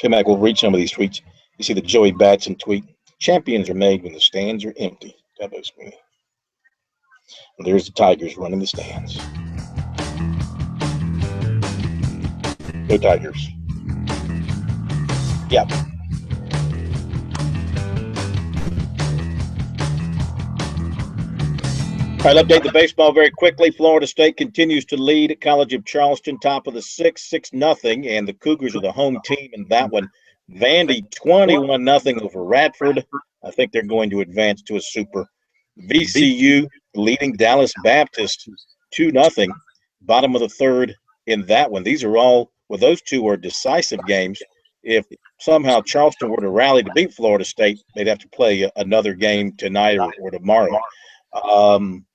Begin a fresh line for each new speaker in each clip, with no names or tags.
Come back, we'll read some of these tweets. You see the Joey Batson tweet. Champions are made when the stands are empty. That was me. And there's the Tigers running the stands. Go Tigers. Yep. All right, I'll update the baseball very quickly. Florida State continues to lead at College of Charleston, top of the 6-0, and the Cougars are the home team in that one. Vandy 21-0 over Radford. I think they're going to advance to a super. VCU leading Dallas Baptist 2-0, bottom of the third in that one. These are all, well, those two are decisive games. If somehow Charleston were to rally to beat Florida State, they'd have to play another game tonight or tomorrow.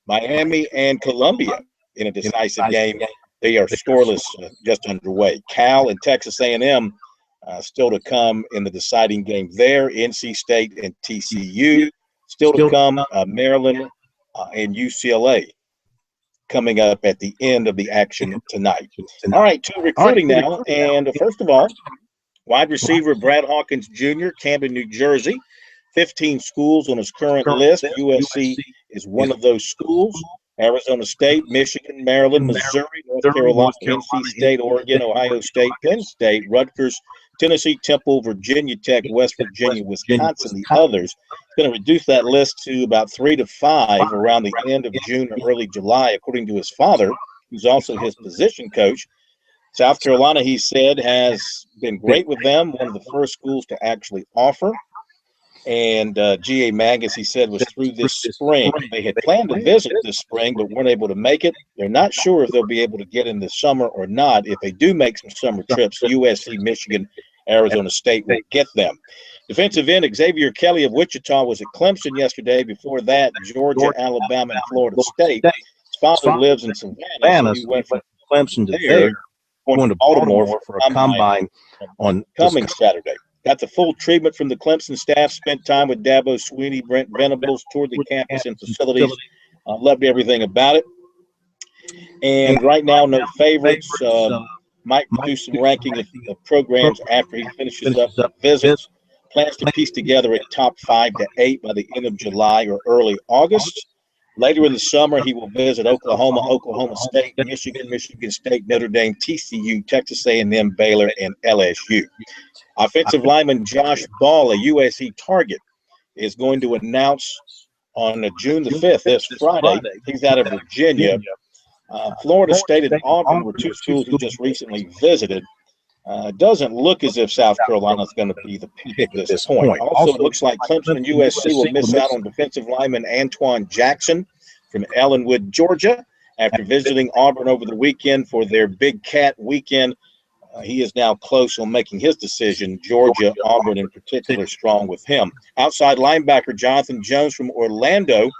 Miami and Columbia in a decisive game. They are scoreless, just underway. Cal and Texas A&M still to come in the deciding game there. NC State and TCU still to come. Maryland and UCLA coming up at the end of the action tonight. All right, to recruiting now. And first of all, wide receiver Brad Hawkins Jr., Camden, New Jersey. 15 schools on his current list. USC is one of those schools. Arizona State, Michigan, Maryland, Missouri, North Carolina, NC State, Oregon, Ohio State, Penn State, Rutgers, Tennessee, Temple, Virginia Tech, West Virginia, Wisconsin, the others. It's going to reduce that list to about 3 to 5 around the end of June or early July, according to his father, who's also his position coach. South Carolina, he said, has been great with them, one of the first schools to actually offer. And G.A. Magus, he said, was through this spring. They had planned to visit this spring, but weren't able to make it. They're not sure if they'll be able to get in this summer or not. If they do make some summer trips, USC, Michigan, Arizona State will get them. Defensive end Xavier Kelly of Wichita was at Clemson yesterday. Before that, Georgia, Alabama, and Florida State. His father lives in Savannah, so he went from Clemson to there, going to Baltimore for a combine on coming Saturday. Got the full treatment from the Clemson staff, spent time with Dabo Swinney, Brent Venables, toured the campus and facilities. Loved everything about it. And right now, no favorites. Might do some ranking of programs after he finishes up the visits. Plans to piece together a top 5 to 8 by the end of July or early August. Later in the summer, he will visit Oklahoma, Oklahoma State, Michigan, Michigan State, Notre Dame, TCU, Texas A&M, Baylor, and LSU. Offensive lineman Josh Ball, a USC target, is going to announce on June the 5th, this Friday. He's out of Virginia. Florida State and Auburn were two schools he just recently visited. Doesn't look as if South Carolina is going to be the pick at this point. Also, it looks like Clemson and USC will miss out on defensive lineman Antoine Jackson from Ellenwood, Georgia, after visiting Auburn over the weekend for their Big Cat weekend. He is now close on making his decision. Georgia, Auburn in particular, strong with him. Outside linebacker Jonathan Jones from Orlando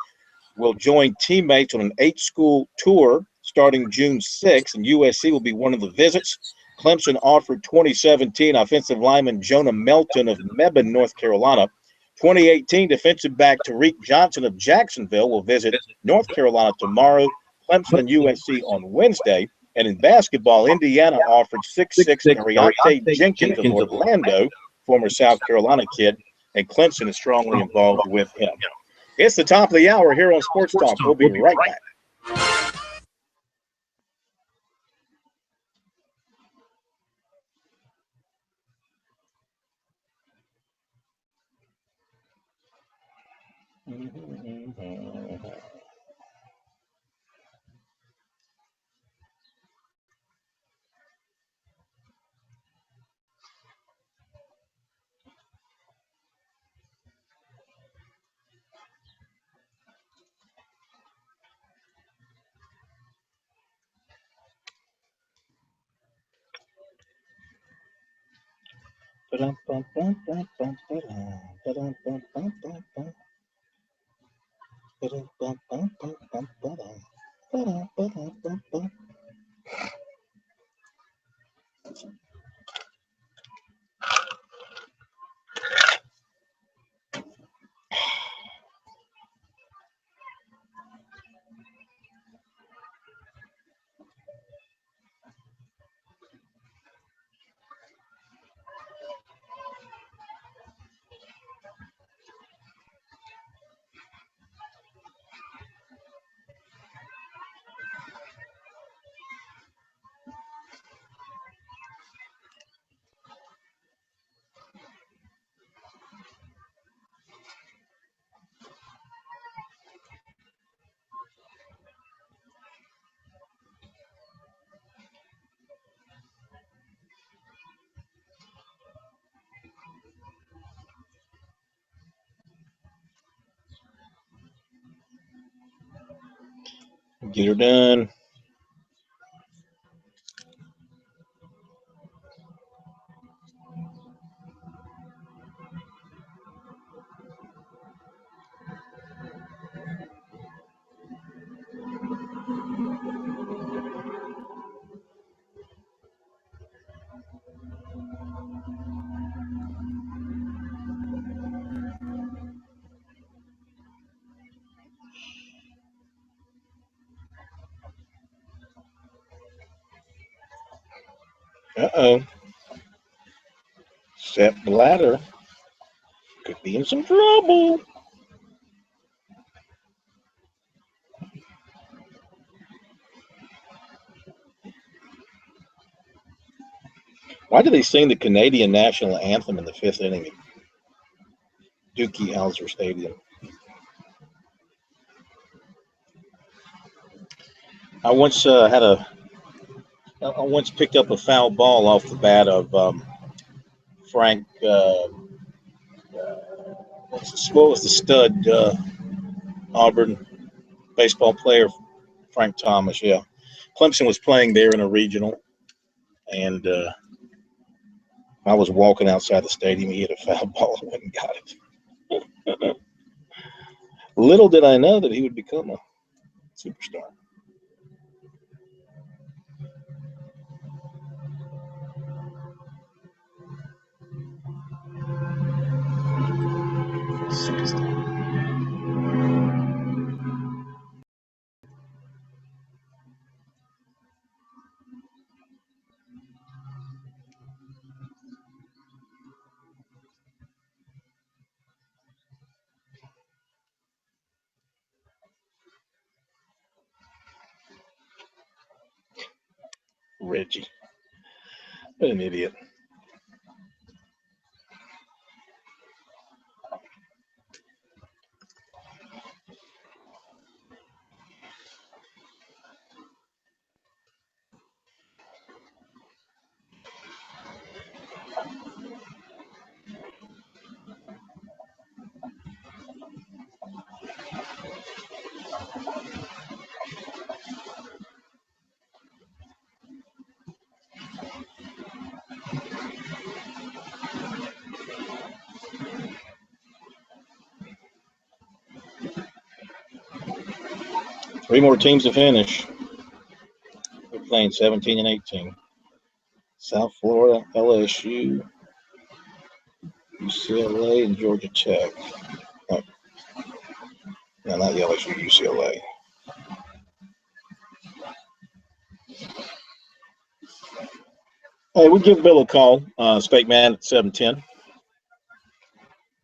will join teammates on an 8-school tour starting June 6th, and USC will be one of the visits. Clemson offered 2017 offensive lineman Jonah Melton of Mebane, North Carolina. 2018 defensive back Tariq Johnson of Jacksonville will visit North Carolina tomorrow. Clemson and USC on Wednesday. And in basketball, Indiana offered 6'6" Ariante Jenkins of Orlando, former South Carolina kid, and Clemson is strongly involved with him. It's the top of the hour here on Sports Talk. We'll be right back. Get her done. Uh-oh. Sepp Blatter could be in some trouble. Why do they sing the Canadian national anthem in the 5th inning at Dookie Howser Stadium? I once picked up a foul ball off the bat of Frank. What was the stud Auburn baseball player? Frank Thomas. Yeah, Clemson was playing there in a regional, and I was walking outside the stadium. He hit a foul ball and went and got it. Little did I know that he would become a superstar. Reggie. What an idiot. Three more teams to finish. We're playing 17 and 18. South Florida, LSU, UCLA, and Georgia Tech. Oh, no, not LSU, UCLA. Hey, we give Bill a call, Spake Man, at 7:10.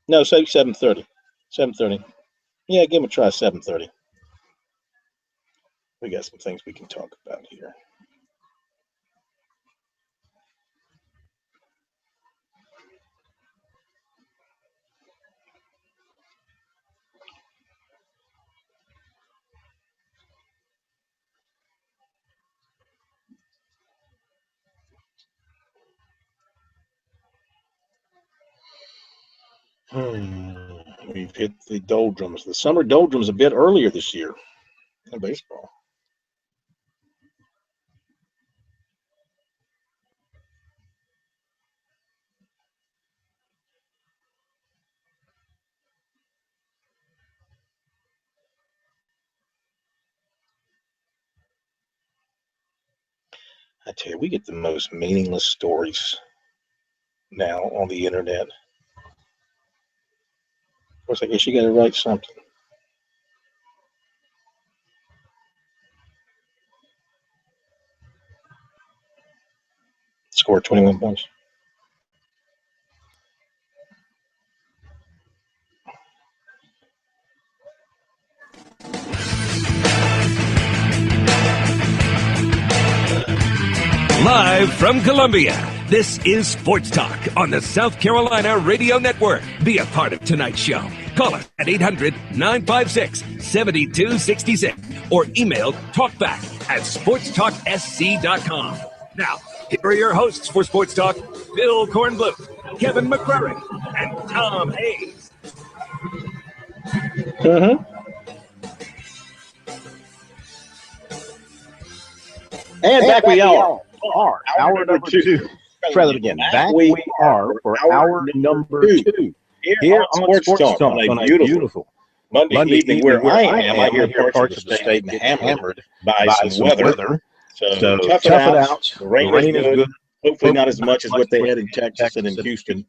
No, say 7:30. 7:30. Yeah, give him a try, 7:30. We got some things we can talk about here. We've hit the doldrums. The summer doldrums a bit earlier this year in baseball. I tell you, we get the most meaningless stories now on the internet. Of course, I guess you got to write something. Scored 21 points.
Live from Columbia, this is Sports Talk on the South Carolina Radio Network. Be a part of tonight's show. Call us at 800-956-7266 or email talkback@sportstalksc.com. Now, here are your hosts for Sports Talk, Bill Kornbluth, Kevin McCrary, and Tom Hayes.
And back we are.
Hour number two. Try that again. Back we are for hour number two. Here on Sports Talk on a beautiful Monday evening where I am. I hear parts of the state hammered by some weather. So tough it out. The rain is good.
Hopefully not as much as what they had in Texas and in Houston.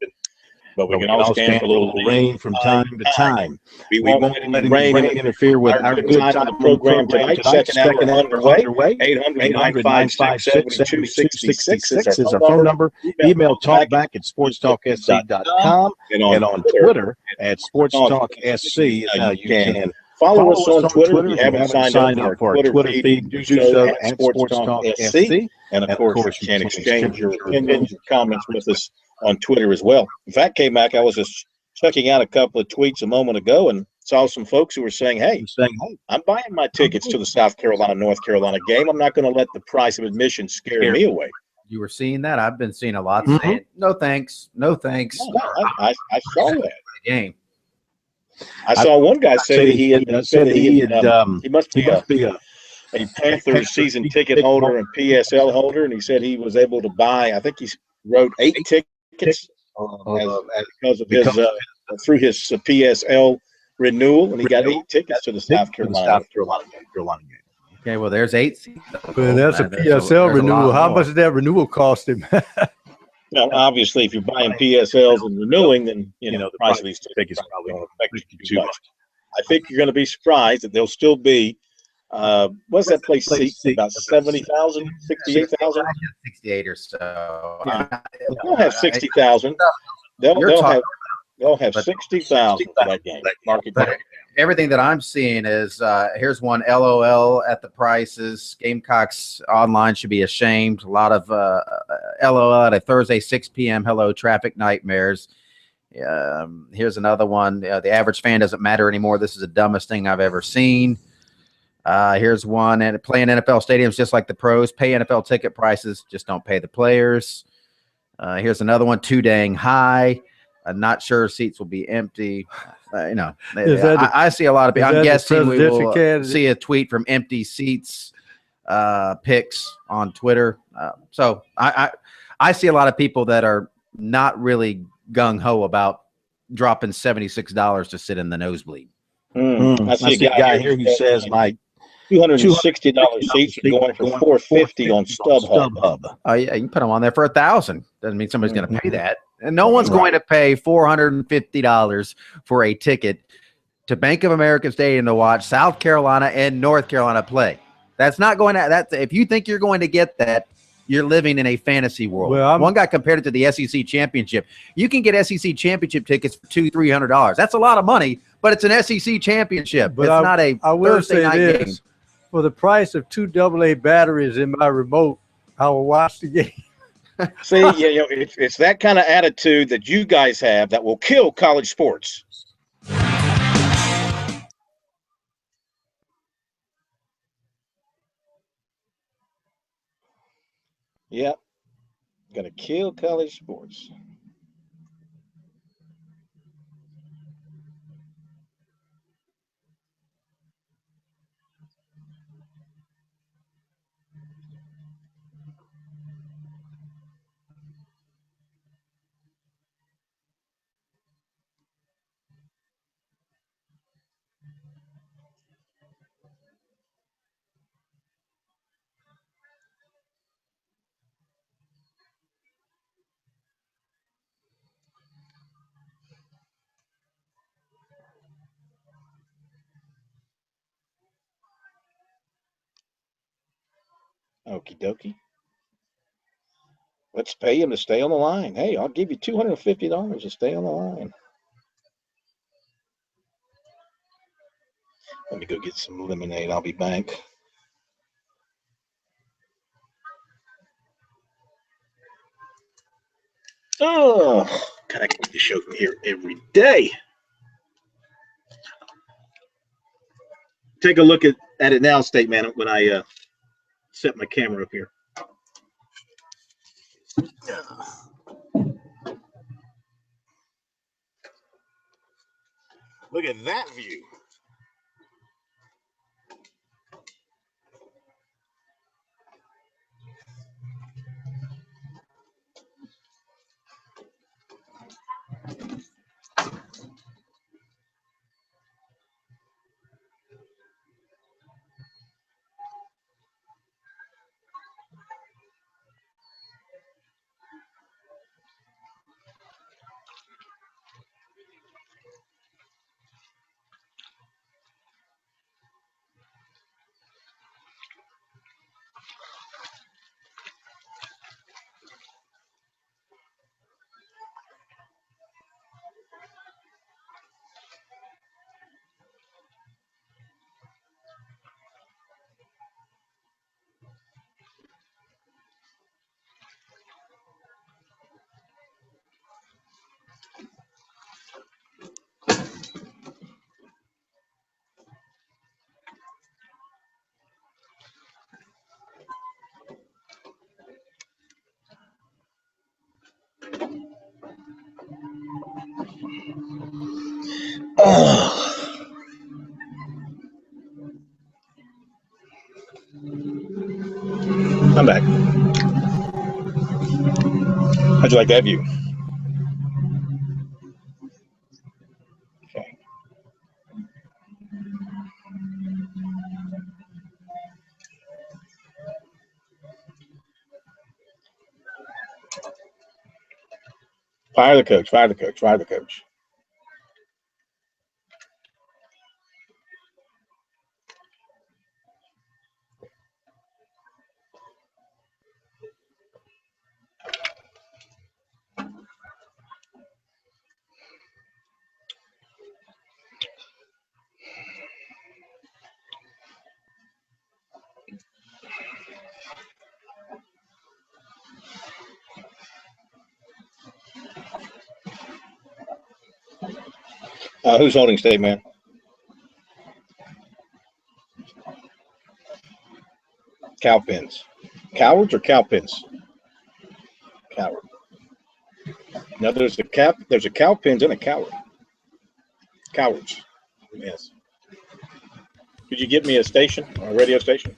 But we can all stand for a little
rain from time to time.
We won't let any rain interfere with our good time of the program tonight. Second hour underway. 800-956-7266 is our phone number. Email talkback@sportstalksc.com. And on Twitter at SportsTalkSC is how you can follow us on Twitter. If you haven't signed up for our Twitter feed, do so at SportsTalkSC. And, of course, you can exchange your opinions, your comments with us on Twitter as well. In fact, K-Mac, I was just checking out a couple of tweets a moment ago and saw some folks who were saying, hey, I'm buying my tickets to the South Carolina-North Carolina game. I'm not going to let the price of admission scare me away.
You were seeing that? I've been seeing a lot saying, no thanks, no thanks.
No, I saw that.
Game.
I saw one guy say that he must be a Panthers season ticket holder and PSL holder, and he said he was able to buy, I think he wrote 8 tickets because of his through his PSL renewal, and he got 8 tickets to the South Carolina game.
Okay, well, there's 8 seats.
Well, that's a PSL renewal. How much did that renewal cost him?
Now, obviously, if you're buying PSLs and renewing, then the price of these tickets probably won't affect you too much. I think you're going to be surprised that there'll still be. What's that place seat? About 70,000, 68,000?
68 or so.
They'll have 60,000. They'll have 60,000 for that game. Market.
Everything that I'm seeing is here's one LOL at the prices. Gamecocks online should be ashamed. A lot of LOL at a Thursday 6 p.m. Hello traffic nightmares. Here's another one. The average fan doesn't matter anymore. This is the dumbest thing I've ever seen. Here's one, and playing NFL stadiums just like the pros. Pay NFL ticket prices, just don't pay the players. Here's another one, too dang high. I'm not sure seats will be empty. I see a lot of people. I'm guessing we will see a tweet from empty seats pics on Twitter. So I see a lot of people that are not really gung-ho about dropping $76 to sit in the nosebleed.
I see a guy here who says my
$260 seats are going for $450 on StubHub.
Oh yeah, you can put them on there for $1,000. Doesn't mean somebody's going to pay that, and no one's going to pay $450 for a ticket to Bank of America Stadium to watch South Carolina and North Carolina play. That's not going to. That's if you think you're going to get that, you're living in a fantasy world. Well, one guy compared it to the SEC championship. You can get SEC championship tickets for $200-300. That's a lot of money, but it's an SEC championship. But it's not a Thursday night game.
For the price of 2 AA batteries in my remote, I will watch the game.
See, it's that kind of attitude that you guys have that will kill college sports. Yep. Going to kill college sports. Okie dokie. Let's pay him to stay on the line. Hey, I'll give you $250 to stay on the line. Let me go get some lemonade. I'll be back. Oh, God, I can make the show from here every day. Take a look at it now, State Man, when I set my camera up here. Look at that view. I'm back. How'd you like that view? Okay. Fire the coach, fire the coach, fire the coach. Who's holding state, man? Cow pins. Cowards or cow pins? Coward. Now there's a cow pins and a coward. Cowards. Yes. Could you give me a station, a radio station?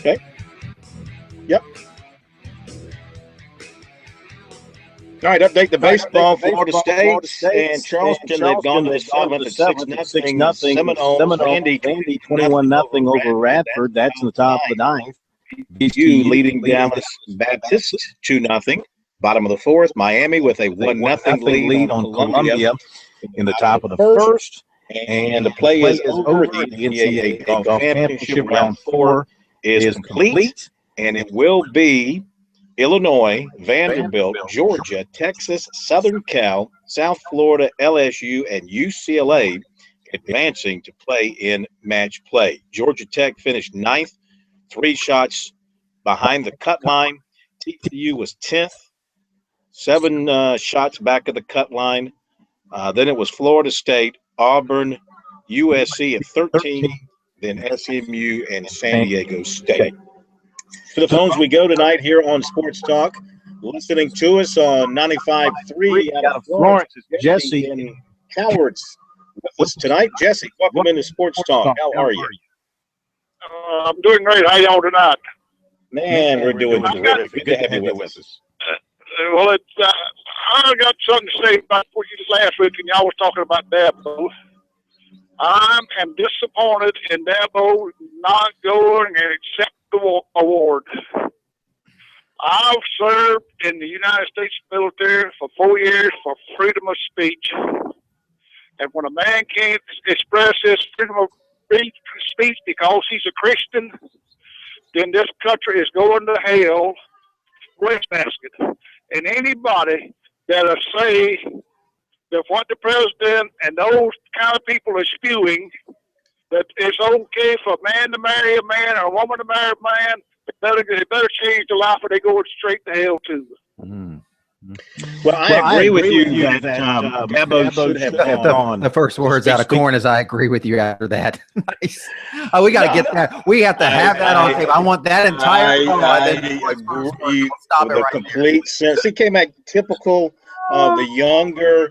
Okay. Yep. All right, update the baseball. Florida State and Charleston, they've gone to the 7th at 6-0. Seminole, Vandy
21-0 over Radford. That's in the top of the 9th.
BU leading Dallas Baptist 2-0. Bottom of the 4th, Miami with a 1-0 lead on Columbia
in the top of the 1st.
And the play is over. The NCAA Golf Championship round 4 is complete, and it will be Illinois, Vanderbilt, Georgia, Texas, Southern Cal, South Florida, LSU, and UCLA advancing to play in match play. Georgia Tech finished 9th, 3 shots behind the cut line. TCU was 10th, 7 shots back of the cut line. Then it was Florida State, Auburn, USC at 13, then SMU and San Diego State. To the phones we go tonight here on Sports Talk. Listening to us on 95.3 out of Florence is Jesse and Cowards with us tonight. Jesse, welcome into Sports Talk. How are you?
I'm doing great. How y'all tonight?
Man, we're doing terrific. Good to have you with us.
Well, I got something to say about what you just last week, and y'all was talking about Dabo. I am disappointed in Dabo not going and accepting the award. I've served in the United States military for 4 years for freedom of speech. And when a man can't express his freedom of speech because he's a Christian, then this country is going to hell, wastebasket. And anybody that'll say that what the president and those kind of people are spewing, that it's okay for a man to marry a man or a woman to marry a man, they better change the life or they go straight to hell too.
Mm-hmm.
Well, I agree with you that Dabo should have gone.
The first words out of corn is I agree with you after that. Nice. Oh, we got to get that. We have to have that on tape. I want that entire
I agree with the complete sense. He came back typical of the younger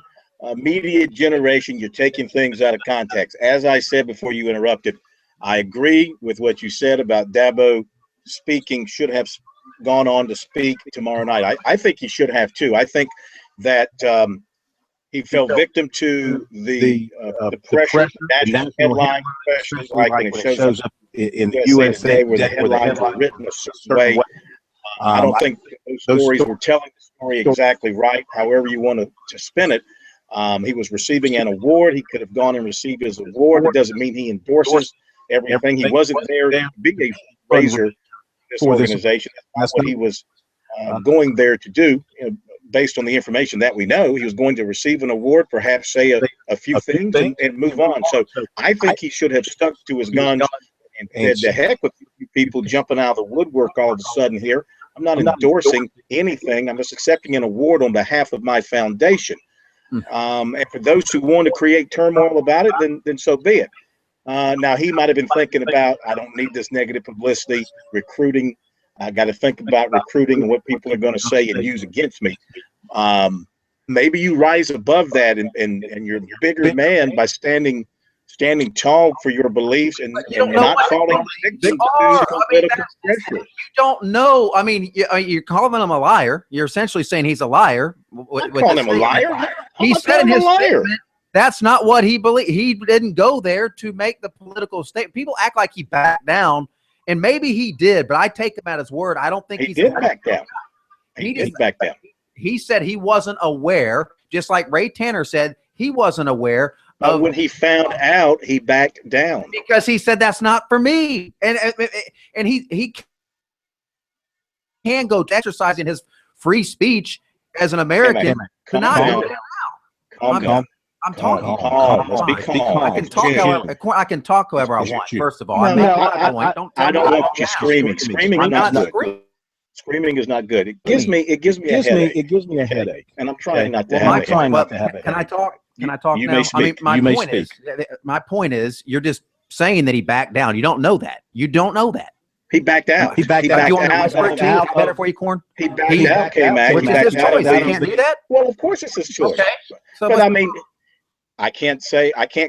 media generation. You're taking things out of context. As I said before you interrupted, I agree with what you said about Dabo speaking, should have gone on to speak tomorrow night. I think he should have too. I think that he fell victim to the pressure, national headline, especially like when it shows up in the USA where the headlines are written a certain way. I don't think those stories were telling the story exactly right, however you want to spin it. He was receiving an award. He could have gone and received his award. It doesn't mean he endorses everything. He wasn't there to be a raiser this organization. That's what he was going there to do. Based on the information that we know, he was going to receive an award, perhaps say a few things and move on. So I think he should have stuck to his guns and said, the heck with you people jumping out of the woodwork all of a sudden here. I'm not endorsing anything. I'm just accepting an award on behalf of my foundation. And for those who want to create turmoil about it, then so be it. Now, he might have been thinking about, I don't need this negative publicity, recruiting. I got to think about recruiting and what people are going to say and use against me. Maybe you rise above that and you're a bigger man by standing tall for your beliefs and not falling victim to political pressure.
You don't know. I mean, you're calling him a liar. You're essentially saying he's a liar.
I'm calling him a liar.
He said in his statement, that's not what he believed. He didn't go there to make the political statement. People act like he backed down, and maybe he did, but I take him at his word. I don't think
he did back down. He did back down.
He said he wasn't aware, just like Ray Tanner said he wasn't aware.
But when he found out, he backed down.
Because he said, that's not for me. And he can go to exercising his free speech as an American.
Calm down.
I'm talking.
Let's be calm.
I can talk however I want, first of all.
I don't want you screaming. Screaming is not good. Screaming is not good. It gives me a headache. And I'm trying not to have it.
Can I talk? Can I talk
you
now?
May speak.
I mean, my point is, you're just saying that he backed down. You don't know that. You don't know that.
He backed out.
He backed out. You want to whisper it too? Is that better for you, Corn?
He backed out.
Which is his choice. He can't do that?
Well, of course it's his choice. Okay. But I mean, I can't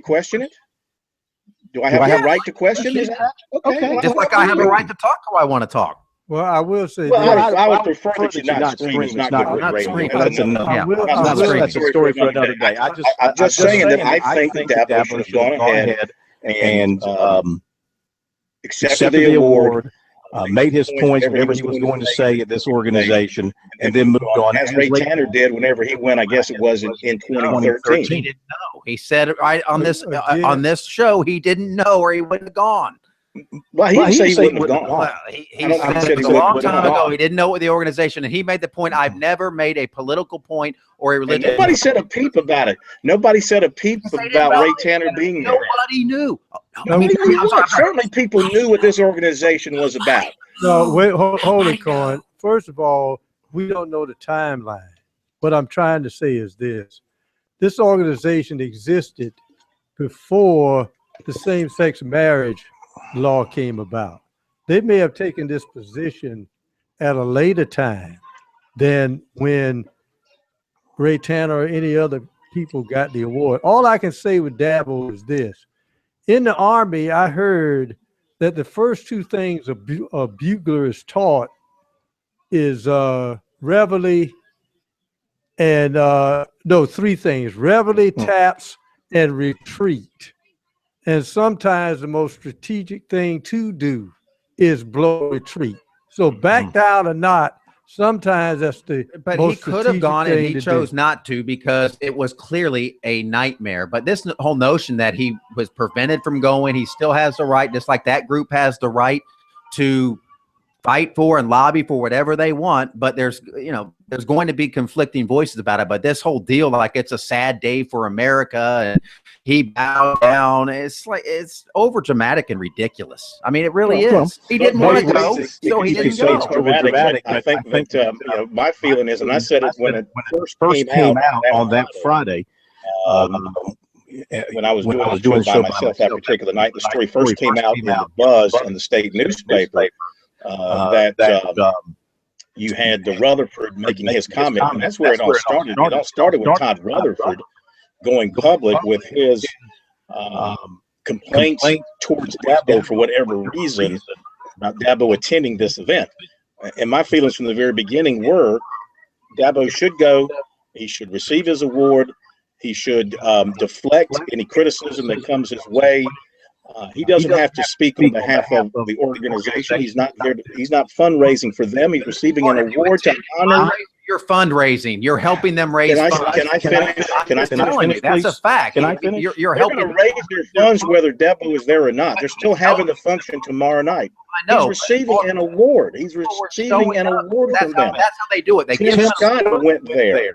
question it. Do I have a right to question it?
Okay. Just like I have a right to talk how I want to talk.
Well, I will say
I would prefer that you not scream. It's not good radio. That's enough.
That's a story for another day.
I'm just saying that I think that Dabo should have gone ahead and accepted the award,
made his points, whatever he was going to say at this organization, and then moved on.
As Ray Tanner did whenever he went, I guess it was in 2013.
He didn't know. He said right on this show he didn't know or he wouldn't have gone.
Well, he didn't say he wouldn't have gone.
Well, he said a long time ago he didn't know what the organization, and he made the point, I've never made a political point or a religious.
Nobody said a peep about it. Nobody said a peep about Ray Tanner being there.
Nobody knew.
Certainly people knew what this organization was about.
No, wait, hold it, Cohen. First of all, we don't know the timeline. What I'm trying to say is this. This organization existed before the same-sex marriage law came about. They may have taken this position at a later time than when Ray Tanner or any other people got the award. All I can say with Dabo is this. In the Army, I heard that the first two things a bugler is taught is reveille and three things: reveille, taps, and retreat. And sometimes the most strategic thing to do is blow retreat. So back down or not, sometimes that's the
But he could have gone and he chose not to because it was clearly a nightmare. But this whole notion that he was prevented from going, he still has the right, just like that group has the right to fight for and lobby for whatever they want. But there's going to be conflicting voices about it. But this whole deal, like it's a sad day for America and he bowed down. It's like it's over dramatic and ridiculous. I mean, it really is. He didn't want to go, so he didn't go.
It's dramatic. I think that my feeling is, and I said it when it first came out on that Friday. When I was doing the show by myself that particular night, the story first came out in the Buzz in the state newspaper that you had the Rutherford making his comment, and that's where it all started. It all started with Todd Rutherford going public with his complaints towards Dabo for whatever reason about Dabo attending this event. And my feelings from the very beginning were Dabo should go, he should receive his award, he should deflect any criticism that comes his way. He doesn't have to speak on behalf of the organization. He's not there. He's not fundraising for them. He's receiving an award to honor.
You're fundraising. You're helping them raise funds.
Can I finish?
That's a fact.
Can I finish?
You're helping
them raise their funds whether Dabo is there or not. They're still having the function tomorrow night.
I know.
He's receiving an award. He's receiving an award from them.
That's how they do it.
Tim Scott went there.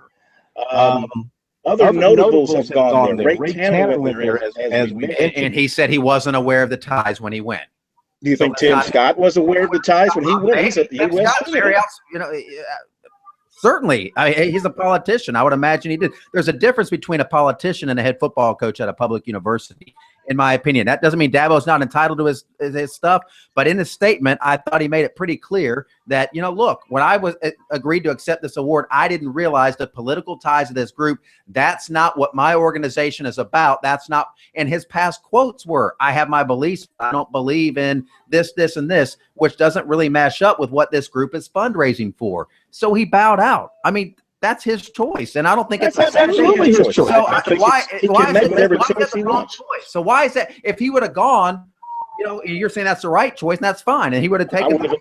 Other notables have gone there. Ray Tanner went there,
and he said he wasn't aware of the ties when he went.
Do you think Tim Scott was aware of the ties when he went?
Certainly. He's a politician. I would imagine he did. There's a difference between a politician and a head football coach at a public university, in my opinion. That doesn't mean Dabo's not entitled to his stuff, but in his statement, I thought he made it pretty clear that, look, when I was agreed to accept this award, I didn't realize the political ties of this group. That's not what my organization is about. That's not. And his past quotes were, I have my beliefs. I don't believe in this, this, and this, which doesn't really mash up with what this group is fundraising for. So he bowed out. I mean, that's his choice, and I don't think it's
absolutely his choice.
So why is it wrong choice? So why is that? If he would have gone, you're saying that's the right choice, and that's fine, and he would have taken.
I would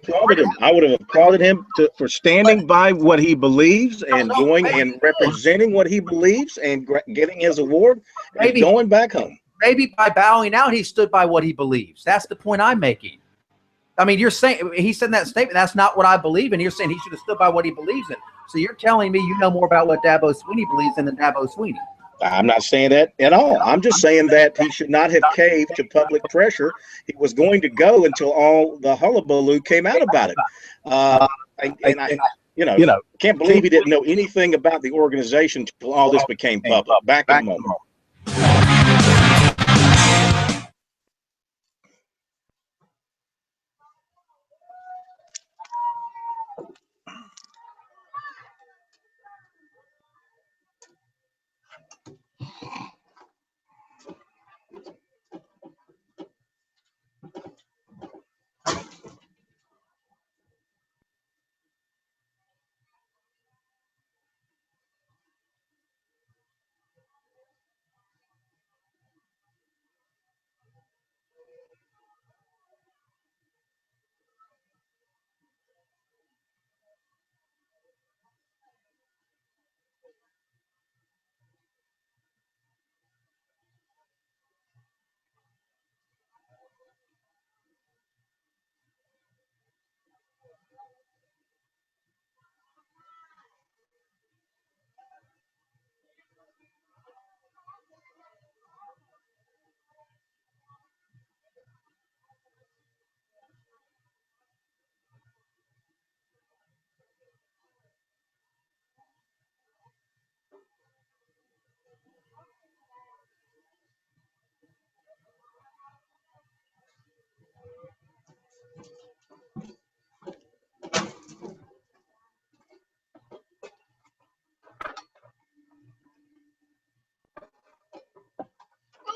have applauded him for standing by what he believes and going and representing what he believes and getting his award and going back home.
Maybe by bowing out, he stood by what he believes. That's the point I'm making. I mean, you're saying he said in that statement, that's not what I believe in. You're saying he should have stood by what he believes in. So you're telling me you know more about what Dabo Swinney believes in than Dabo Swinney.
I'm not saying that at all. I'm just saying that he should not have caved to public pressure. He was going to go until all the hullabaloo came out about it. I can't believe he didn't know anything about the organization until all this became public. Back in a moment.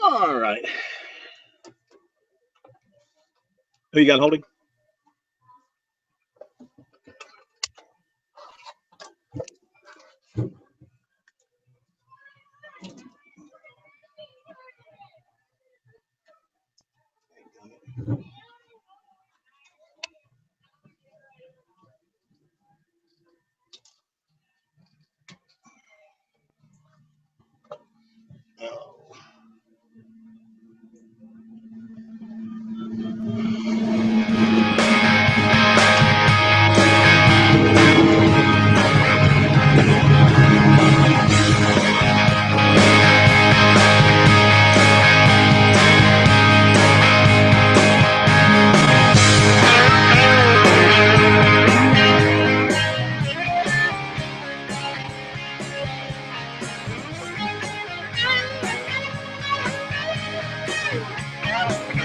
All right. Who you got holding?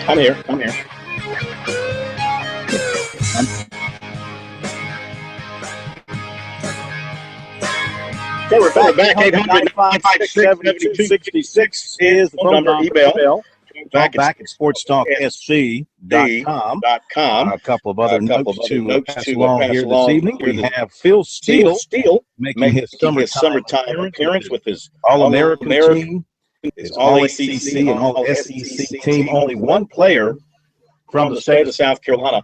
I'm here. Okay, we're back. 800-956-7266 is the phone number. Email.
Back at SportsTalkSC.com. A couple of other notes to pass along here this evening. We have Phil Steele making his summertime appearance with his All-American team, his All-ACC and All-SEC team. Only one player from the state of South Carolina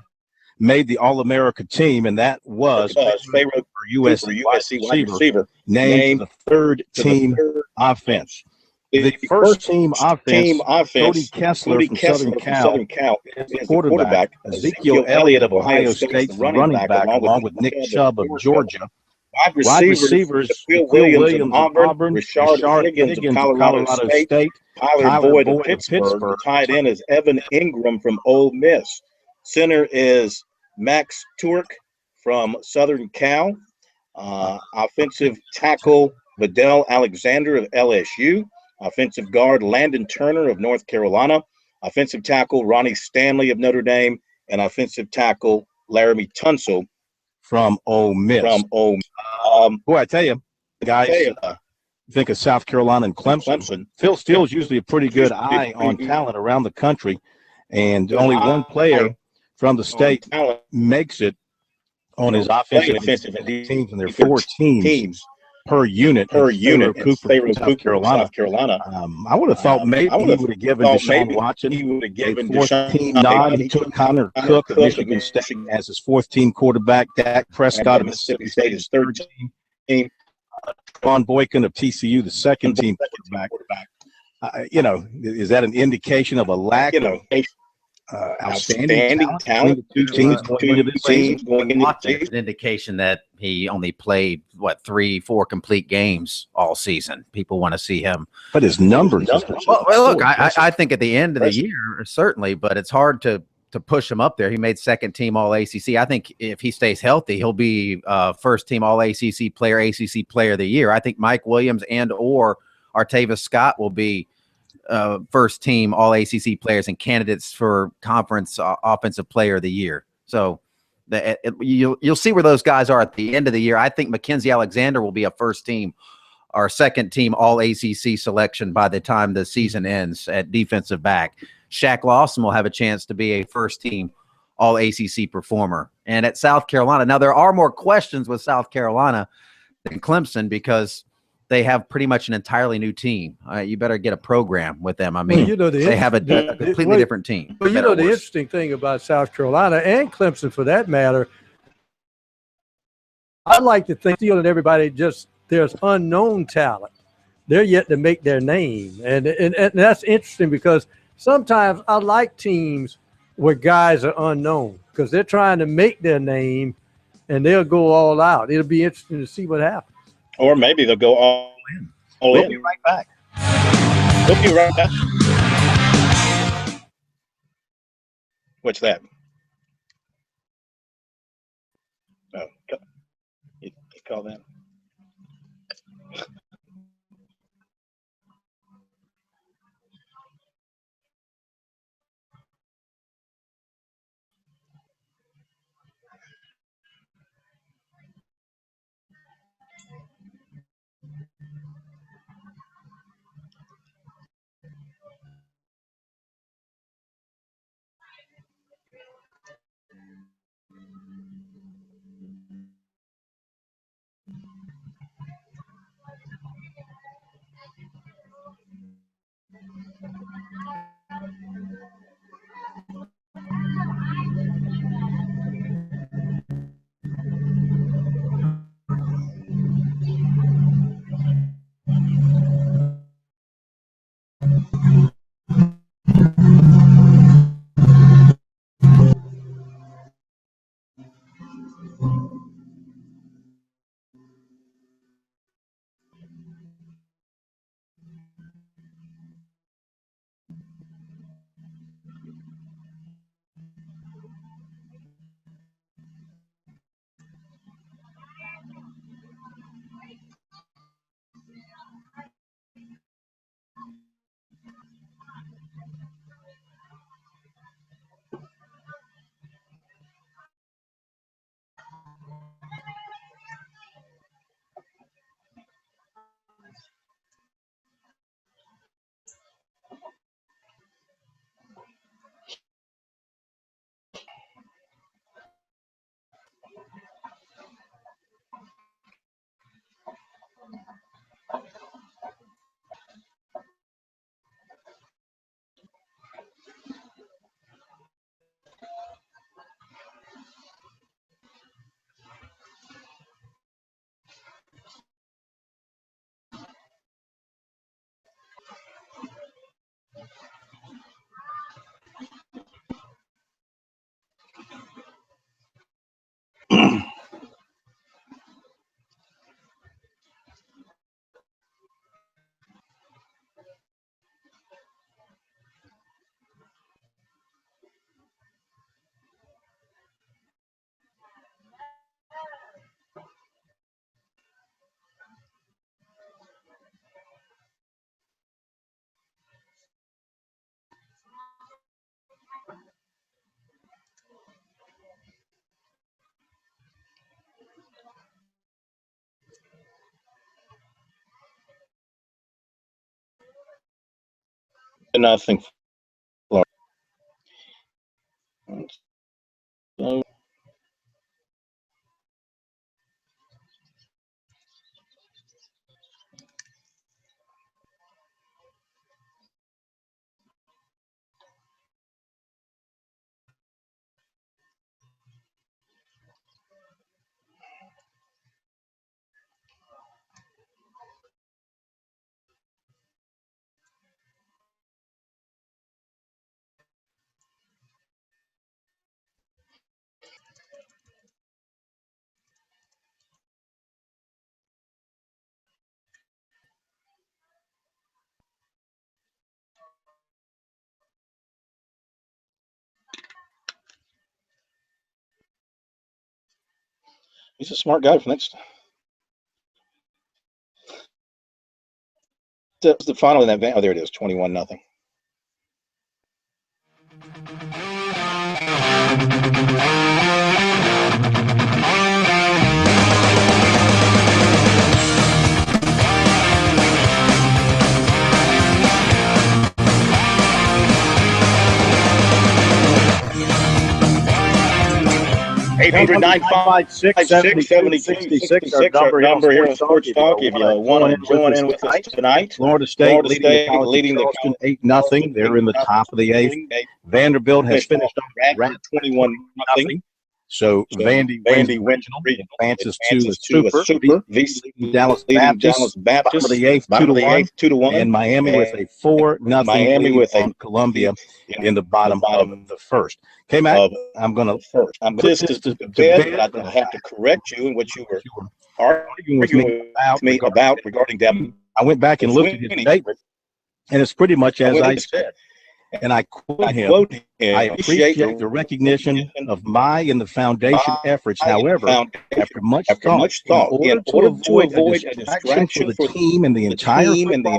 made the All-America team, and that was Pharaoh USC wide receiver, named the third team offense. The first team offense, Cody Kessler from Southern Cal, is the quarterback. Ezekiel Elliott of Ohio State, running back, along with Nick Chubb of Georgia. Wide receivers, Will Williams of Auburn, Rashard Higgins of Colorado State, Tyler Boyd of Pittsburgh.
Tied in as Evan Ingram from Ole Miss. Center is Max Turk from Southern Cal. Offensive tackle Vidal Alexander of LSU. Offensive guard Landon Turner of North Carolina. Offensive tackle Ronnie Stanley of Notre Dame. And offensive tackle Laramie Tunsil
from Ole Miss. Boy, I tell you, guys, think of South Carolina and Clemson. Phil Steele's usually a pretty good eye on talent around the country, and only one player from the state makes it on his offensive and defensive teams, and there are 4 teams per unit. Cooper, South Carolina. I would have thought maybe he would have given Deshaun Watson a 4th team nod. He took Connor Cook of Michigan State as his 4th team quarterback. Dak Prescott of Mississippi State, his 3rd team. Ron Boykin of TCU, the 2nd team quarterback. Is that an indication of a lack of outstanding talent? The 2 teams going into this season.
It's an indication that he only played 3-4 complete games all season. People want to see him,
but his numbers.
Well, look, I think at the end of the year, certainly, but it's hard to push him up there. He made 2nd team All ACC. I think if he stays healthy, he'll be 1st team All ACC player, ACC player of the year. I think Mike Williams and or Artavis Scott will be 1st team All ACC players and candidates for conference offensive player of the year. So you'll see where those guys are at the end of the year. I think Mackenzie Alexander will be a 1st team or 2nd team All ACC selection by the time the season ends at defensive back. Shaq Lawson will have a chance to be a 1st team All ACC performer. And at South Carolina, now there are more questions with South Carolina than Clemson because they have pretty much an entirely new team. You better get a program with them. I mean, they have a completely different team.
Well, the interesting thing about South Carolina and Clemson, for that matter, I like to think Steele and everybody there's unknown talent. They're yet to make their name, and that's interesting because sometimes I like teams where guys are unknown because they're trying to make their name, and they'll go all out. It'll be interesting to see what happens.
Or maybe they'll go all in.
We'll be right back.
What's that? Oh, you call that? Nothing. Florida. So, he's a smart guy for next. That's the final in that event. Oh, there it is, 21-0. $800-956-7266. Our number here on Sports Talk. If you want to join in with us tonight,
Florida State leading the Charleston 8-0. They're in the top of the eighth. Vanderbilt has finished on 21-0. So Vandy wins advances to the Super. Dallas Baptist bottom of the eighth, 2-1, and Miami with a 4-0 lead on Columbia in the bottom of the first. Okay, Matt, I'm going to
this is to bed, but I have to correct you in what you were arguing with me about regarding them.
I went back and looked at his statement, and it's pretty much as I said. And I quote him, I appreciate the recognition of my and the foundation efforts. However, after much thought, in order to avoid a distraction for the team and the entire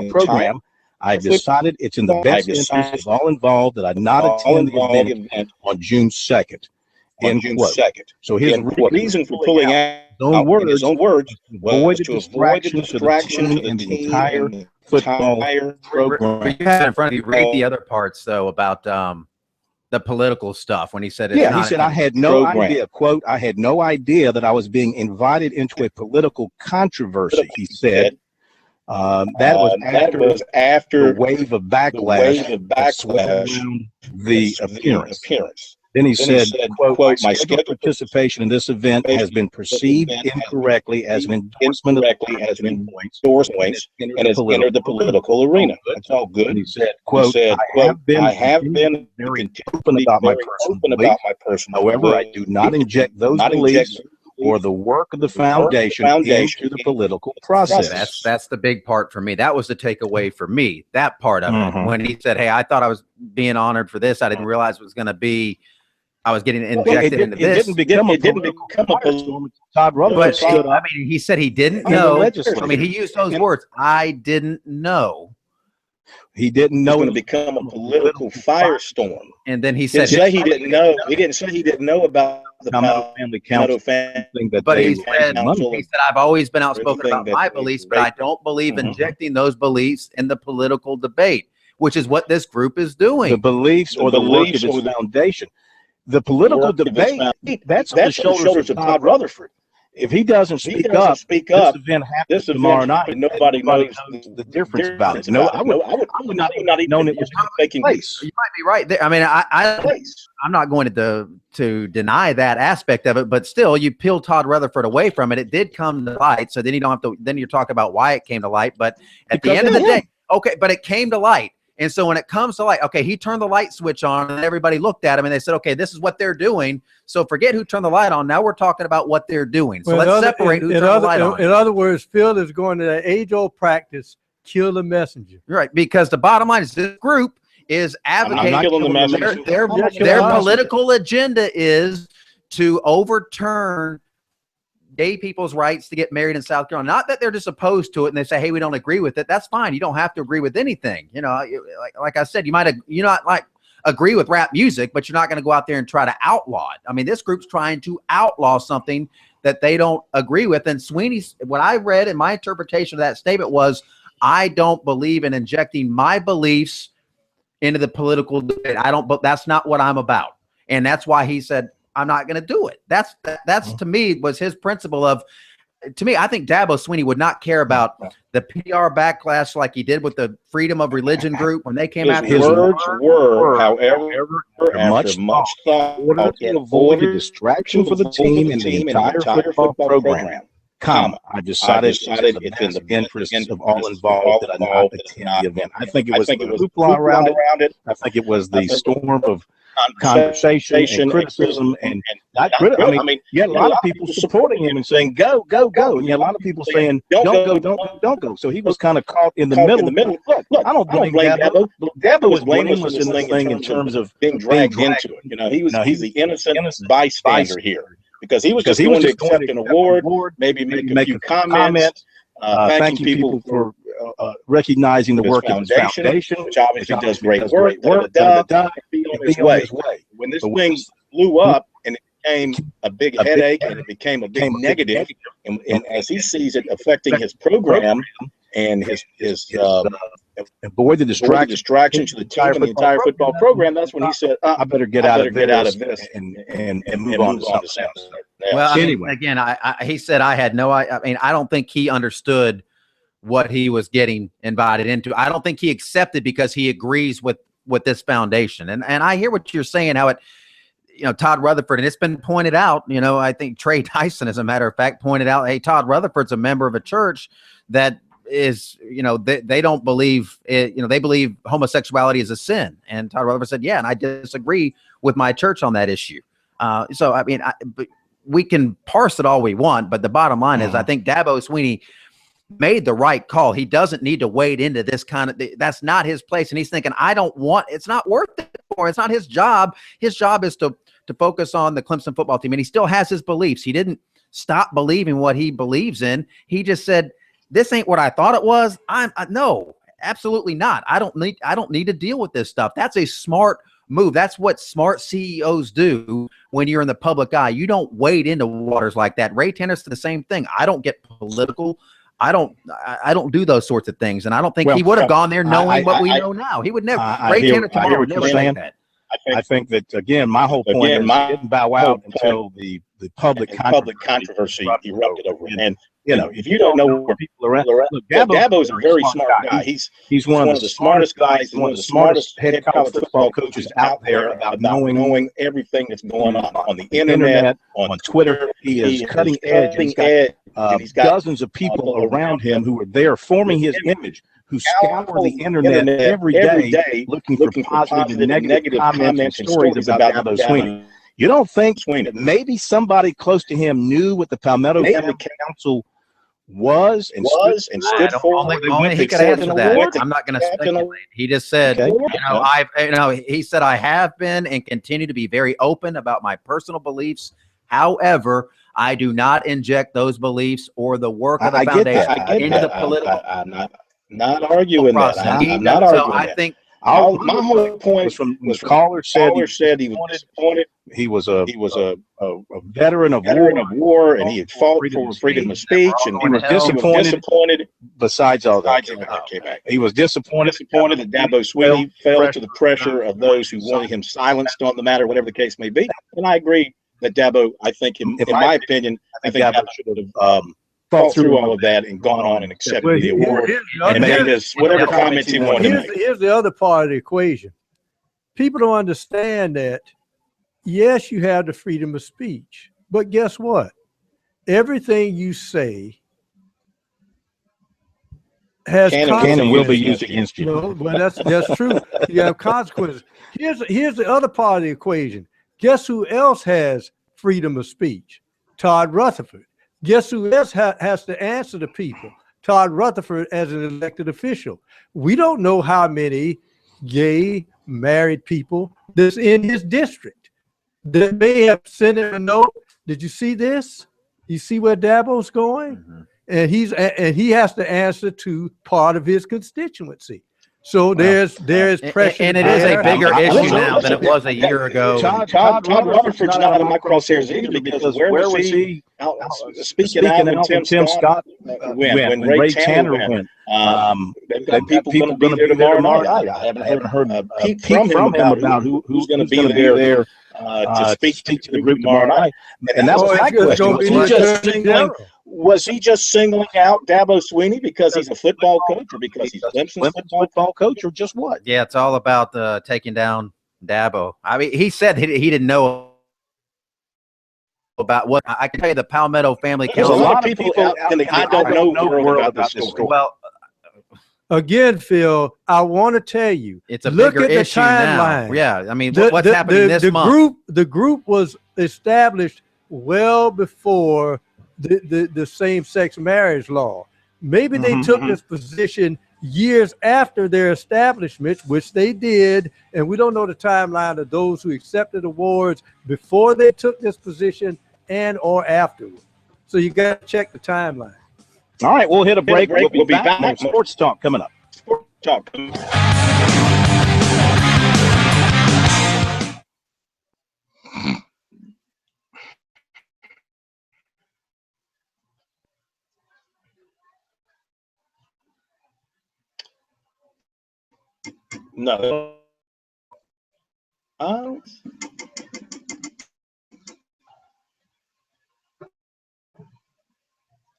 program, I've decided it's in the best interest of all involved that I not attend the event on June 2nd. End quote. So his
reason for pulling out, in his own words, was to avoid the distraction to the entire football program.
You had in front of you, read the other parts though about the political stuff when he said
he said I had no idea, quote, I had no idea that I was being invited into a political controversy, he said. That was after the wave of backlash the appearance. Then he said, quote, my scheduled participation in this event has been perceived incorrectly as an endorsement of points and has entered the political arena. That's all good. And he said, quote, I have been very open about my personal beliefs. However, I do not inject those beliefs or the work of the foundation into the political process.
That's the big part for me. That was the takeaway for me, that part of it. When he said, hey, I thought I was being honored for this. I didn't realize it was going to be, I was getting injected into this.
It didn't become a political. Todd Rutherford stood up.
I mean, he said he didn't know. I mean, he used those words. I didn't know.
He didn't know
it was going to become a political firestorm.
And then he said
he didn't know. He didn't say he didn't know about the
family council
thing.
But he said, I've always been outspoken about my beliefs, but I don't believe injecting those beliefs in the political debate, which is what this group is doing.
The beliefs or the work of its foundation. The political debate, that's on the shoulders of Todd Rutherford. If he doesn't speak up, this event happens tomorrow night.
Nobody knows
the difference about it. No, I would not have known it was taking place.
You might be right there. I mean, I'm not going to deny that aspect of it, but still, you peel Todd Rutherford away from it. It did come to light, so then you don't have to. Then you're talking about why it came to light. But at the end of the day, okay, but it came to light. And so when it comes to light, okay, he turned the light switch on and everybody looked at him and they said, okay, this is what they're doing. So forget who turned the light on. Now we're talking about what they're doing. So let's separate who turned the light on.
In other words, Phil is going to that age-old practice, kill the messenger.
Right, because the bottom line is this group is advocating their political agenda is to overturn gay people's rights to get married in South Carolina. Not that they're just opposed to it and they say, hey, we don't agree with it. That's fine. You don't have to agree with anything. You know, like I said, you not like agree with rap music, but you're not going to go out there and try to outlaw it. I mean, this group's trying to outlaw something that they don't agree with. And Sweeney's, what I read in my interpretation of that statement was, I don't believe in injecting my beliefs into the political debate. But that's not what I'm about. And that's why he said, I'm not going to do it. That's to me was his principle of, to me, I think Dabo Swinney would not care about the PR backlash like he did with the Freedom of Religion group when they came out.
His words were, however, after much thought,
to avoid a distraction for the team and the entire football program, I decided it's in the interest of all involved that I not attend the event. I think it was the hoopla around it. I think it was the storm of conversation and criticism and not criticism. I mean, you had a lot of people supporting him and saying, go, go, go. And you had a lot of people saying, don't go. So he was kind of caught in the middle. Look, I don't blame Dabo. Dabo was blameless in this thing in terms of
being dragged into it. You know, he's the innocent bystander here. Because he was just going to accept an award, maybe make a few comments, thanking people for recognizing the work of his foundation, which obviously does great work, and be on his way. When this thing blew up and it became a big headache and it became a big negative, and as he sees it affecting his program and his
avoid the
distraction to the team and the entire football program, that's when he said, I better get out of this and move on to something else.
Well, anyway, again, he said I don't think he understood what he was getting invited into. I don't think he accepted because he agrees with this foundation. And I hear what you're saying, how it, Todd Rutherford, and it's been pointed out, I think Trey Dyson, as a matter of fact, pointed out, hey, Todd Rutherford's a member of a church that is, they don't believe it, they believe homosexuality is a sin. And Todd Rutherford said, yeah, and I disagree with my church on that issue. So, I mean, we can parse it all we want, but the bottom line is I think Dabo Swinney made the right call. He doesn't need to wade into this that's not his place. And he's thinking, it's not worth it for him. It's not his job. His job is to focus on the Clemson football team. And he still has his beliefs. He didn't stop believing what he believes in. He just said, this ain't what I thought it was. No, absolutely not. I don't need to deal with this stuff. That's a smart move. That's what smart CEOs do when you're in the public eye. You don't wade into waters like that. Ray Tanner's the same thing. I don't get political. I don't do those sorts of things. And I don't think he would have gone there knowing what we know now. He would never. Ray Tanner tomorrow would never say that.
I think that, again, my whole point is he didn't bow out until the public controversy erupted over him. And, if you don't know where people are at, look, Dabo's a very smart guy. He's one of the smartest guys, one of the smartest head college football coaches out there about knowing everything that's going on the internet, on Twitter. He is cutting edge. He's got dozens of people around him who are there forming his image, who scour the internet every day looking for positive and negative comments and stories about Dabo Swinney. You don't think that maybe somebody close to him knew what the Palmetto County Council was and stood for?
Only he could answer that. I'm not going to speculate. He just said, he said, I have been and continue to be very open about my personal beliefs. However, I do not inject those beliefs or the work of the foundation into the political.
I'm not arguing that. I'm not arguing that. I think my whole point was from the caller said he was disappointed. He was a veteran of war, and he had fought for freedom of speech, and he was disappointed. Besides all that, he was disappointed that Dabo Swinney fell to the pressure of those who wanted him silenced on the matter, whatever the case may be. And I agree that Dabo, I think, in my opinion, Dabo should have thought through all of that and gone on and accepted the award and made his whatever comments he wanted to make.
Here's the other part of the equation. People don't understand that, yes, you have the freedom of speech, but guess what? Everything you say has
can and will be used against you.
Well, that's true. You have consequences. Here's the other part of the equation. Guess who else has freedom of speech? Todd Rutherford. Guess who else has to answer to people? Todd Rutherford as an elected official. We don't know how many gay married people that's in his district that may have sent him a note. Did you see this? You see where Dabo's going? Mm-hmm. And he has to answer to part of his constituency. So there's pressure,
and it is a bigger issue now than it was a year ago.
Todd Rutherford's not in my crosshairs either because where was he out, speaking out when Tim Scott when Ray Tanner went? They've got people going to be there tomorrow night. I haven't heard a peep from him about who's going to be there to speak to the group tomorrow night. And that was my question. Was he just singling out Dabo Swinney because he's a football coach, or because he's Clemson's football coach, or just what?
Yeah, it's all about taking down Dabo. I mean, he said he didn't know about what. I can tell you the Palmetto family council.
There's a lot of people out in the I don't know world about this story.
Well,
again, Phil, I want to tell you,
it's a
look
bigger
at the
issue
timeline.
Now. Yeah, I mean, what's happening this month?
The group was established well before the same-sex marriage law. Maybe they took this position years after their establishment, which they did, and we don't know the timeline of those who accepted awards before they took this position and or afterward. So you got to check the timeline.
All right, we'll hit a break. We'll be back on Sports Talk coming up.
Sports Talk. No.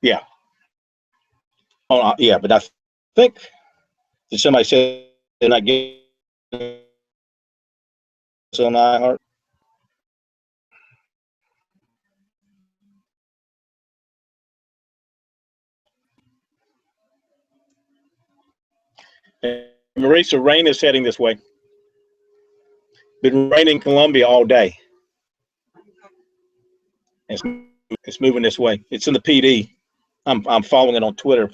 Yeah. Oh, yeah, but I think did somebody say they're not getting on iHeart? Marisa, rain is heading this way. Been raining in Columbia all day. It's moving this way. It's in the PD. I'm following it on Twitter.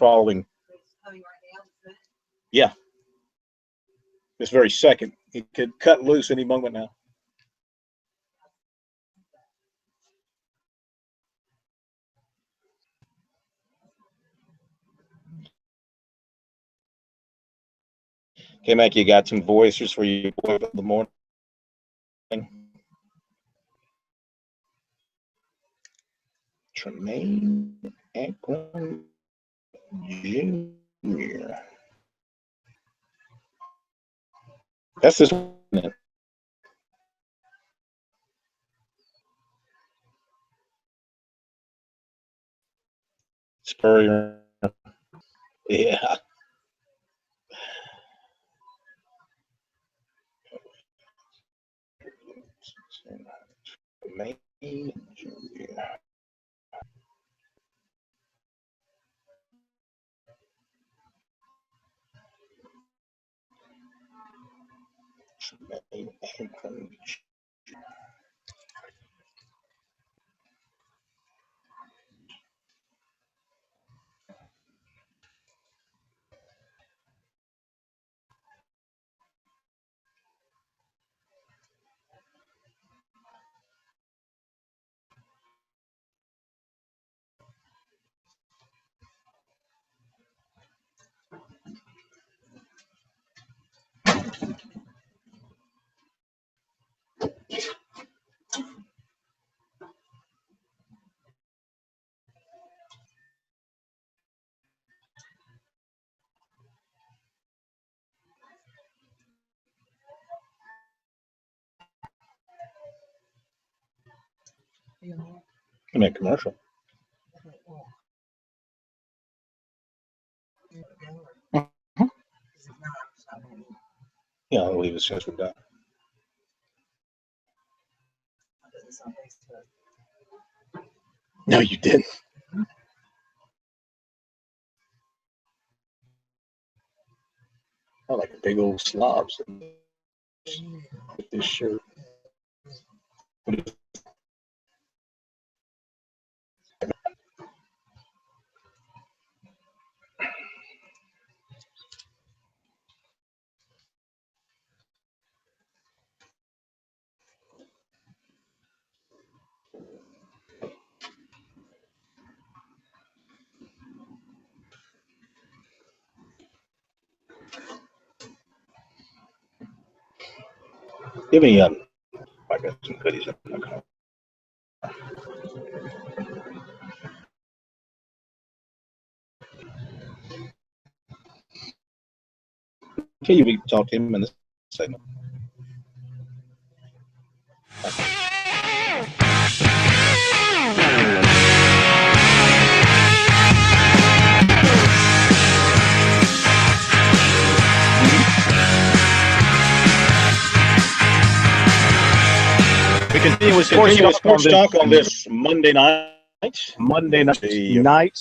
Yeah. This very second. It could cut loose any moment now. Okay, Mac, you got some voices for you for the morning. Tremaine Ackland Jr. That's this one. Spurrier. Yeah. Tremaine Jr. Tremaine Ackland Jr. I mean, commercial. Yeah, I'll leave as soon as we're done. No, you didn't. I like a big old slobs with this shirt. Give me I got some goodies in my car. Okay, we can talk to him in this segment.
We continue with
Sports Talk on this Monday night.
Night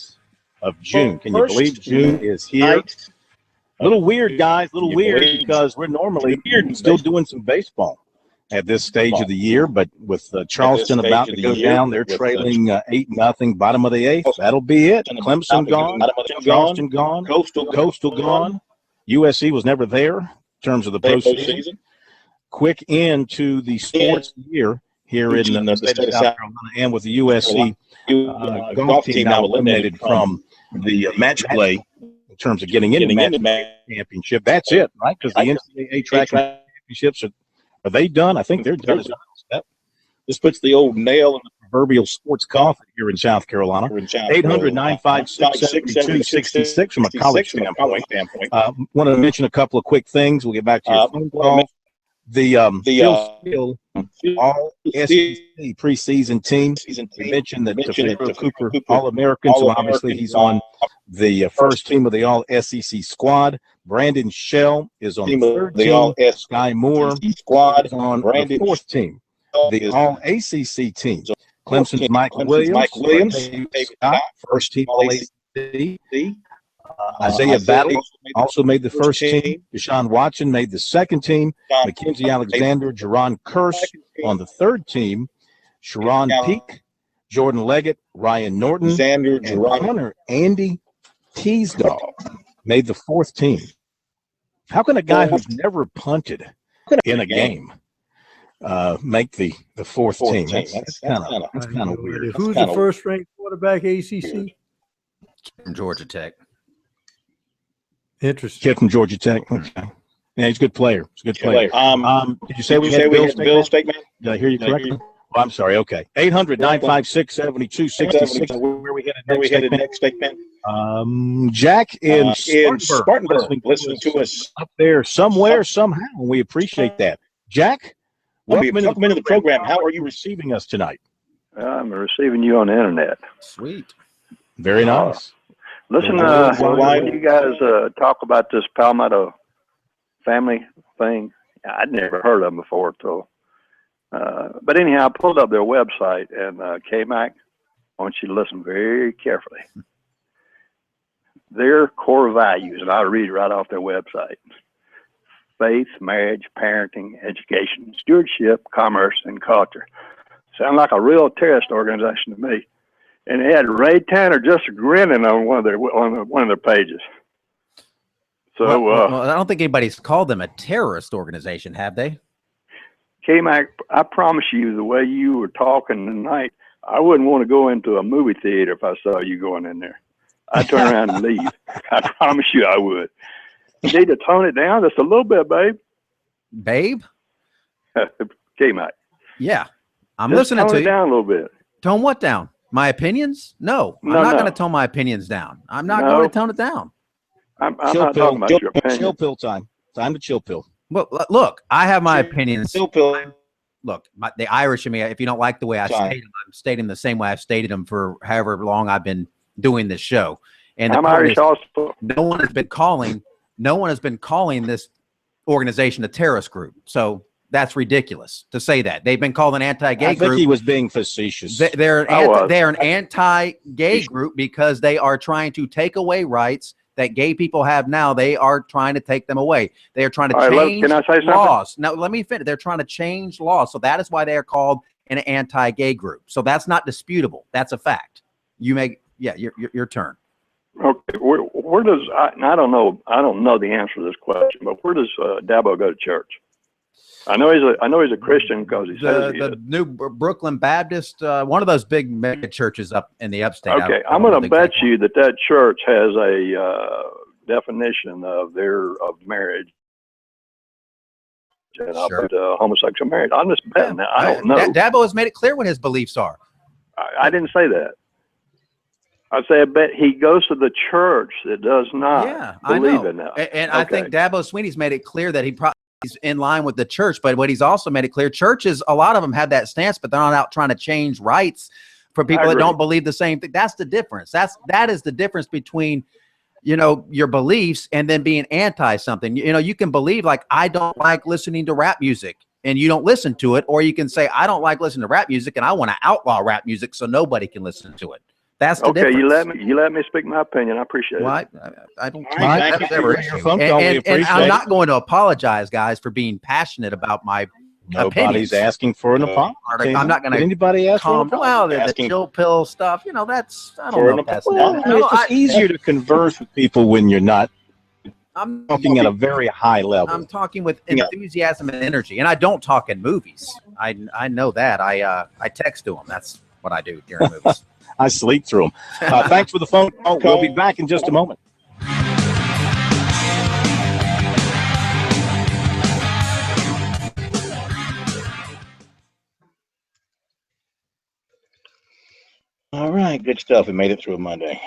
of June. Can you believe June is here? A little weird, guys. A little weird because we're normally still doing some baseball at this stage of the year, but with Charleston about to go down, they're trailing 8-0, bottom of the eighth. That'll be it. Clemson gone, Charleston gone, Coastal gone. USC was never there in terms of the postseason. Quick end to the sports year here in the state of South Carolina, and with the USC golf team now eliminated from the match play in terms of getting into the championship. That's it, right? Because the NCAA track championships are they done? I think they're done.
This puts the old nail in the
proverbial sports coffin here in South Carolina. 800-956-7266 from a college standpoint. Want to mention a couple of quick things. We'll get back to your phone call. The Phil all SEC preseason team. We mentioned that Tafero Cooper All-American, so obviously he's on the first team of the All-SEC squad. Brandon Shell is on the third team. Sky Moore is on the fourth team. The All-ACC team. Clemson's Mike Williams, first team All-ACC. Isaiah Battle also made the first team. Deshaun Watson made the second team. Mackenzie Alexander, Jerron Kearse on the third team. Sharon Peak, Jordan Leggett, Ryan Norton, and punter Andy Teasdall made the fourth team. How can a guy who's never punted in a game make the fourth team? That's kind of weird.
Who's the first-ranked quarterback ACC?
From Georgia Tech.
Interesting.
Kid from Georgia Tech. Okay. Yeah, he's a good player. Did you say we had Bill Statement? Did I hear you correctly? Oh, I'm sorry. Okay. 800-956-7266. Where we headed next statement? Jack in Spartanburg, listening to us up there somewhere, somehow. We appreciate that. Jack, welcome into the program. How are you receiving us tonight?
I'm receiving you on the internet.
Sweet.
Very nice.
Listen, when you guys talk about this Palmetto family thing, I'd never heard of them before. But anyhow, I pulled up their website, and K-Mac, I want you to listen very carefully. Their core values, and I'll read right off their website: faith, marriage, parenting, education, stewardship, commerce, and culture. Sound like a real terrorist organization to me. And they had Ray Tanner just grinning on one of their pages. So
well, I don't think anybody's called them a terrorist organization, have they?
K-Mac, I promise you, the way you were talking tonight, I wouldn't want to go into a movie theater if I saw you going in there. I'd turn around and leave. I promise you I would. You need to tone it down just a little bit, babe.
Babe?
K-Mac.
Yeah. I'm listening to you.
Tone it down a little bit.
Tone what down? My opinions? No. I'm not going to tone my opinions down. I'm not going to tone it down.
I'm not talking about your opinion.
Chill pill time. Time to chill pill.
Well, look, I have my opinions.
Chill pill.
Look, the Irish in me, if you don't like the way I state them, I'm stating the same way I've stated them for however long I've been doing this show. And
I'm Irish also.
No one has been calling this organization a terrorist group. So that's ridiculous to say that. They've been called an anti-gay group.
I think he was being facetious.
They're an anti-gay group because they are trying to take away rights that gay people have now. They are trying to take them away. They are trying to change laws. Now, let me finish. They're trying to change laws. So that is why they are called an anti-gay group. So that's not disputable. That's a fact. Your turn.
Okay, where does I don't know the answer to this question, but where does Dabo go to church? I know he's a Christian because he says he is.
The New Brooklyn Baptist, one of those big mega churches up in the upstate.
Okay, I'm going to bet you that church has a definition of marriage and about homosexual marriage. I'm just betting.
Yeah.
I don't know.
Dabo has made it clear what his beliefs are.
I didn't say that. I say I bet he goes to the church that does not believe in that.
And I think Dabo Sweeney's made it clear that he's in line with the church, but what he's also made it clear, churches, a lot of them have that stance, but they're not out trying to change rights for people that don't believe the same thing. That's the difference. That is the difference between, your beliefs and then being anti something. You can believe, like, I don't like listening to rap music, and you don't listen to it, or you can say, I don't like listening to rap music and I want to outlaw rap music so nobody can listen to it. That's the difference. You let me speak my opinion. I appreciate it.
I don't. And
I'm not going to apologize, guys, for being passionate about my
Nobody's
opinions.
Asking for an apology.
I'm not going to.
Anybody ask for an apology?
Well, the chill pill stuff. That's. I don't know if that's.
It's easier to converse with people when you're not. I'm talking at a very high level.
I'm talking with enthusiasm and energy, and I don't talk in movies. I know that. I text to them. That's what I do during movies.
I sleep through them. Thanks for the phone call. We'll be back in just a moment.
All right, good stuff. We made it through a Monday.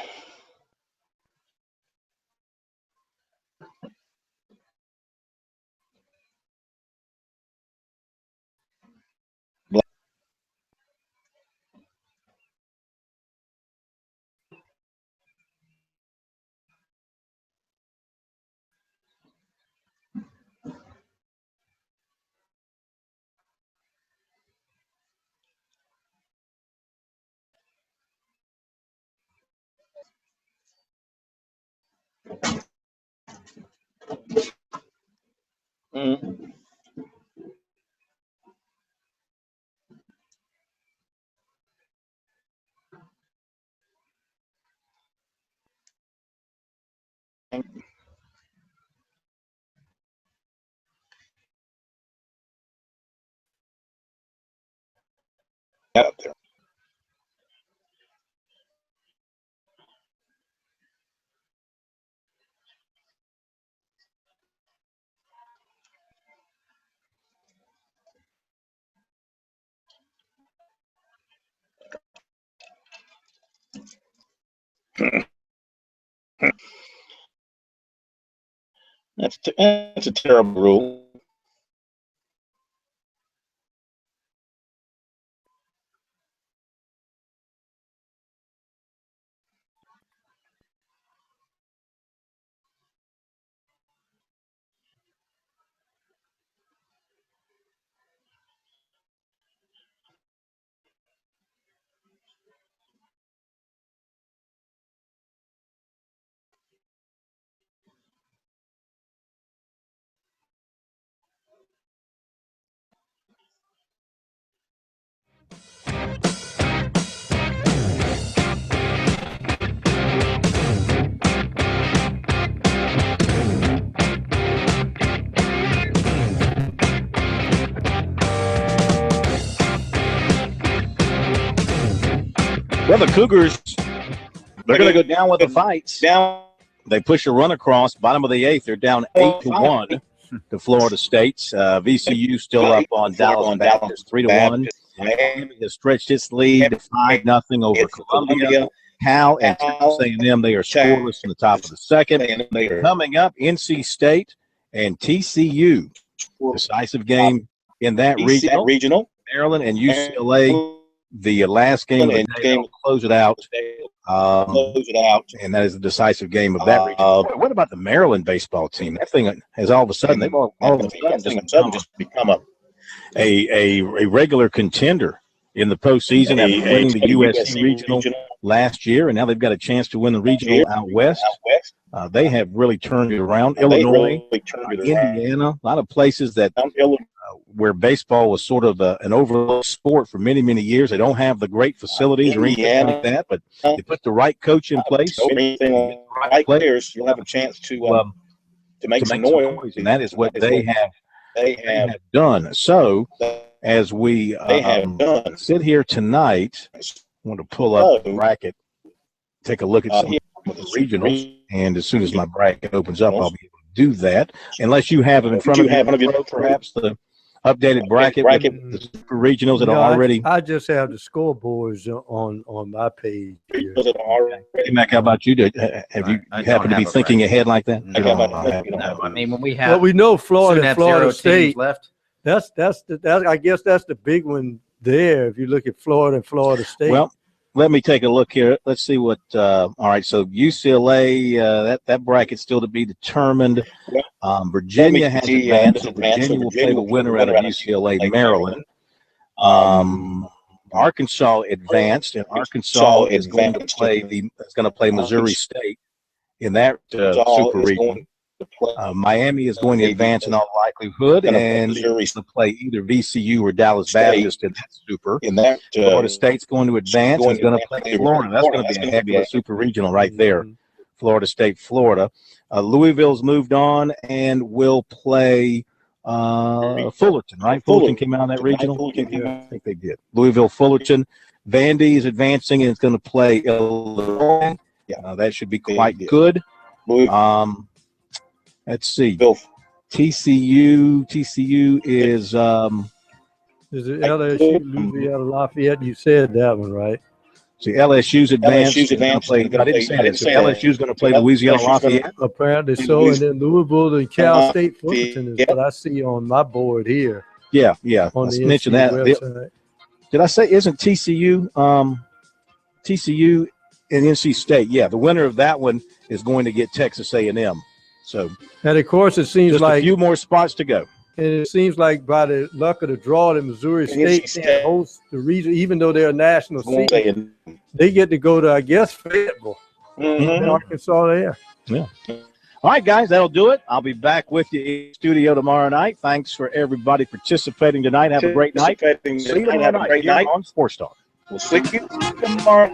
Out there. That's a terrible rule.
Well, the Cougars, they're going to go down with the fights. They push a run across, bottom of the eighth. They're down 8-1 to Florida State. VCU still up on Dallas. 3-1. Miami has stretched its lead to 5-0 over Columbia. Cal and Texas A&M, they are scoreless in the top of the second. Coming up, NC State and TCU. Decisive game in that regional. Maryland and UCLA. The last game of the day will close it out. And that is the decisive game of that region. What about the Maryland baseball team? That thing has all of a sudden just become a regular contender in the postseason after winning the USC regional last year, and now they've got a chance to win the regional out west. They have really turned it around. Illinois, Indiana, a lot of places that where baseball was sort of an overlooked sport for many, many years. They don't have the great facilities or anything like that, but they put the right coach in place.
Right players, you'll have a chance to make some noise,
and that is what they have done. So as we sit here tonight, I want to pull up the bracket, take a look at some of the regionals, and as soon as my bracket opens up, I'll be able to do that unless you have them in front of you. Perhaps the updated bracket with the super regionals that are already.
I just have the scoreboards on my page here.
Hey, Mac, how about you? Have you happen to be thinking ahead like that?
No, I mean, when we have,
well, we know Florida State
left.
That's I guess that's the big one there. If you look at Florida and Florida State.
Well, let me take a look here. Let's see what. All right, so UCLA, that bracket's still to be determined. Virginia has advanced. So Virginia will play the winner out of UCLA, Maryland. Arkansas advanced, and Arkansas is going to play Missouri State in that super region. Miami is going to advance in all likelihood, and is going to play either VCU or Dallas Baptist in that super. Florida State's going to advance and is going to play Florida. That's going to be a heck of a super regional right there. Florida State, Florida. Louisville's moved on and will play Fullerton, right? Fullerton came out in that regional. I think they did. Louisville, Fullerton. Vandy is advancing and it's going to play Illinois. That should be quite good. Let's see. TCU is
it LSU, Louisiana Lafayette? You said that one, right?
See, LSU's advanced. I didn't say that. So LSU's going to play Louisiana Lafayette.
Apparently so, and then Louisville and Cal State Fullerton is what I see on my board here.
Yeah.
On
Let's
the
mention that. Did I say isn't TCU and NC State? Yeah, the winner of that one is going to get Texas A&M. So,
and of course, it seems
just
like
a few more spots to go.
And it seems like by the luck of the draw, that Missouri State can't host the region, even though they're a national seed. They get to go to, I guess, Fayetteville, Arkansas there.
Yeah. All right, guys, that'll do it. I'll be back with you in the studio tomorrow night. Thanks for everybody participating tonight. Have a great night. See you tomorrow night on Sports Talk.
We'll see you tomorrow.